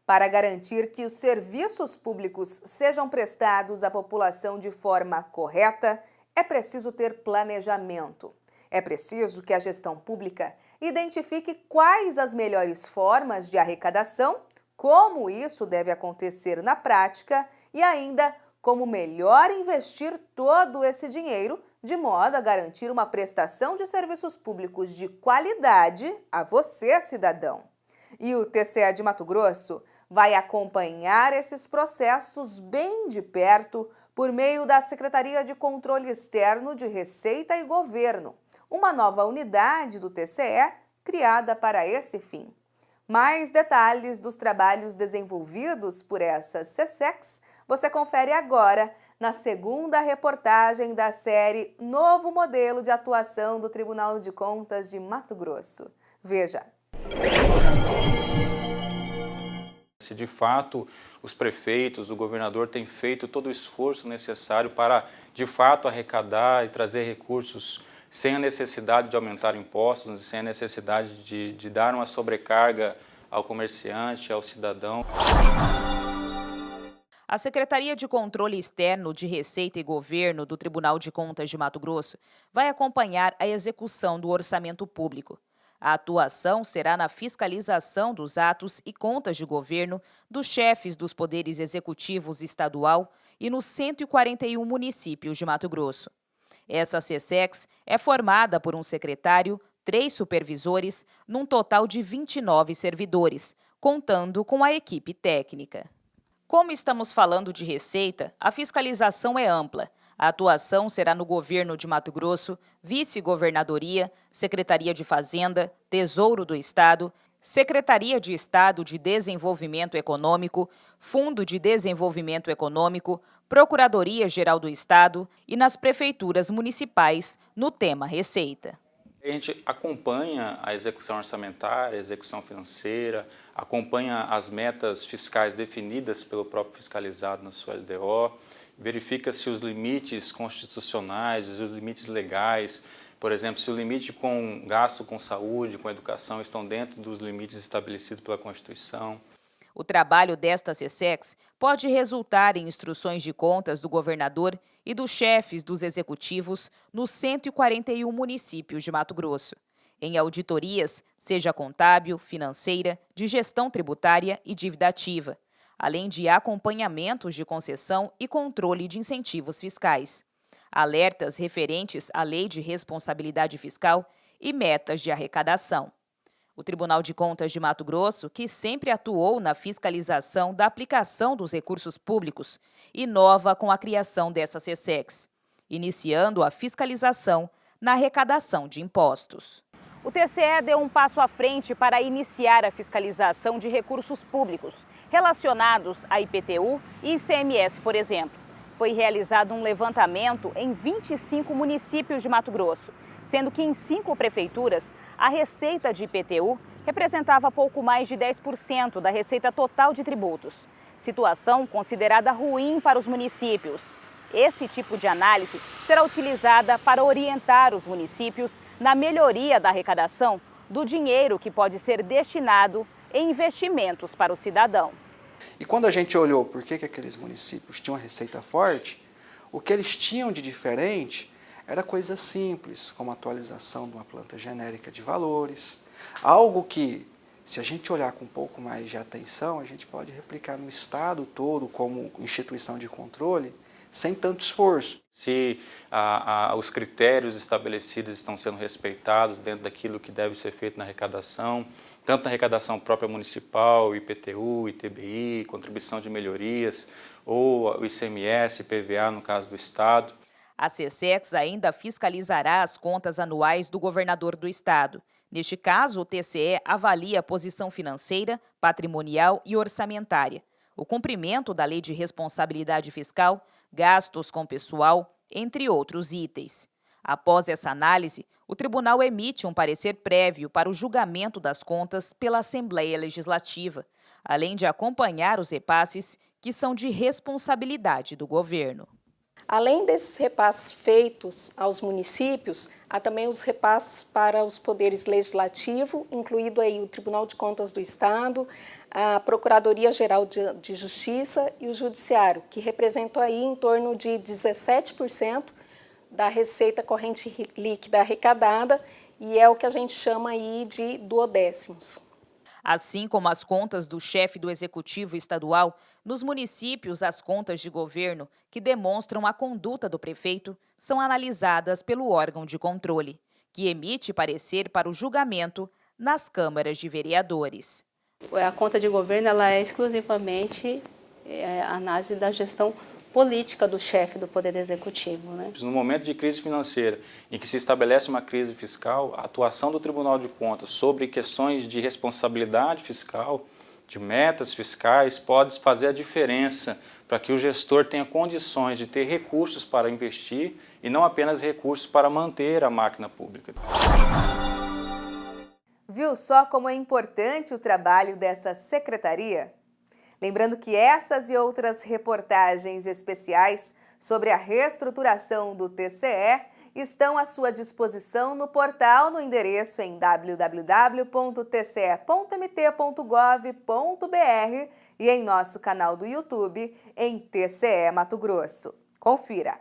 Para garantir que os serviços públicos sejam prestados à população de forma correta, é preciso ter planejamento. É preciso que a gestão pública identifique quais as melhores formas de arrecadação, como isso deve acontecer na prática e ainda como melhor investir todo esse dinheiro de modo a garantir uma prestação de serviços públicos de qualidade a você, cidadão. E o TCE de Mato Grosso vai acompanhar esses processos bem de perto por meio da Secretaria de Controle Externo de Receita e Governo, uma nova unidade do TCE criada para esse fim. Mais detalhes dos trabalhos desenvolvidos por essa SESEX você confere agora na segunda reportagem da série Novo Modelo de Atuação do Tribunal de Contas de Mato Grosso. Veja. Se de fato os prefeitos, o governador têm feito todo o esforço necessário para de fato arrecadar e trazer recursos sem a necessidade de aumentar impostos e sem a necessidade de dar uma sobrecarga ao comerciante, ao cidadão. A Secretaria de Controle Externo de Receita e Governo do Tribunal de Contas de Mato Grosso vai acompanhar a execução do orçamento público. A atuação será na fiscalização dos atos e contas de governo dos chefes dos poderes executivos estadual e nos 141 municípios de Mato Grosso. Essa SESEX é formada por um secretário, 3 supervisores, num total de 29 servidores, contando com a equipe técnica. Como estamos falando de receita, a fiscalização é ampla. A atuação será no governo de Mato Grosso, vice-governadoria, Secretaria de Fazenda, Tesouro do Estado, Secretaria de Estado de Desenvolvimento Econômico, Fundo de Desenvolvimento Econômico, Procuradoria-Geral do Estado e nas prefeituras municipais no tema Receita. A gente acompanha a execução orçamentária, a execução financeira, acompanha as metas fiscais definidas pelo próprio fiscalizado na sua LDO, verifica se os limites constitucionais, os limites legais, por exemplo, se o limite com gasto com saúde, com educação, estão dentro dos limites estabelecidos pela Constituição. O trabalho desta SESEX pode resultar em instruções de contas do governador e dos chefes dos executivos nos 141 municípios de Mato Grosso, em auditorias, seja contábil, financeira, de gestão tributária e dívida ativa, além de acompanhamentos de concessão e controle de incentivos fiscais, alertas referentes à Lei de Responsabilidade Fiscal e metas de arrecadação. O Tribunal de Contas de Mato Grosso, que sempre atuou na fiscalização da aplicação dos recursos públicos, inova com a criação dessa SESEX, iniciando a fiscalização na arrecadação de impostos. O TCE deu um passo à frente para iniciar a fiscalização de recursos públicos relacionados a IPTU e ICMS, por exemplo. Foi realizado um levantamento em 25 municípios de Mato Grosso, sendo que em 5 prefeituras a receita de IPTU representava pouco mais de 10% da receita total de tributos, situação considerada ruim para os municípios. Esse tipo de análise será utilizada para orientar os municípios na melhoria da arrecadação do dinheiro que pode ser destinado em investimentos para o cidadão. E quando a gente olhou por que aqueles municípios tinham uma receita forte, o que eles tinham de diferente era coisa simples, como a atualização de uma planta genérica de valores, algo que, se a gente olhar com um pouco mais de atenção, a gente pode replicar no estado todo como instituição de controle, sem tanto esforço. Se os critérios estabelecidos estão sendo respeitados dentro daquilo que deve ser feito na arrecadação, tanto na arrecadação própria municipal, IPTU, ITBI, contribuição de melhorias, ou o ICMS, PVA no caso do Estado. A SESEX ainda fiscalizará as contas anuais do governador do Estado. Neste caso, o TCE avalia a posição financeira, patrimonial e orçamentária, o cumprimento da Lei de Responsabilidade Fiscal, gastos com pessoal, entre outros itens. Após essa análise, o tribunal emite um parecer prévio para o julgamento das contas pela Assembleia Legislativa, além de acompanhar os repasses que são de responsabilidade do governo. Além desses repasses feitos aos municípios, há também os repasses para os poderes legislativos, incluído aí o Tribunal de Contas do Estado, a Procuradoria-Geral de Justiça e o Judiciário, que representam aí em torno de 17% da receita corrente líquida arrecadada, e é o que a gente chama aí de duodécimos. Assim como as contas do chefe do Executivo Estadual, nos municípios as contas de governo que demonstram a conduta do prefeito são analisadas pelo órgão de controle, que emite parecer para o julgamento nas câmaras de vereadores. A conta de governo ela é exclusivamente a análise da gestão política do chefe do Poder Executivo, né? No momento de crise financeira, em que se estabelece uma crise fiscal, a atuação do Tribunal de Contas sobre questões de responsabilidade fiscal, de metas fiscais, pode fazer a diferença para que o gestor tenha condições de ter recursos para investir e não apenas recursos para manter a máquina pública. Viu só como é importante o trabalho dessa secretaria? Lembrando que essas e outras reportagens especiais sobre a reestruturação do TCE estão à sua disposição no portal no endereço em www.tce.mt.gov.br e em nosso canal do YouTube em TCE Mato Grosso. Confira!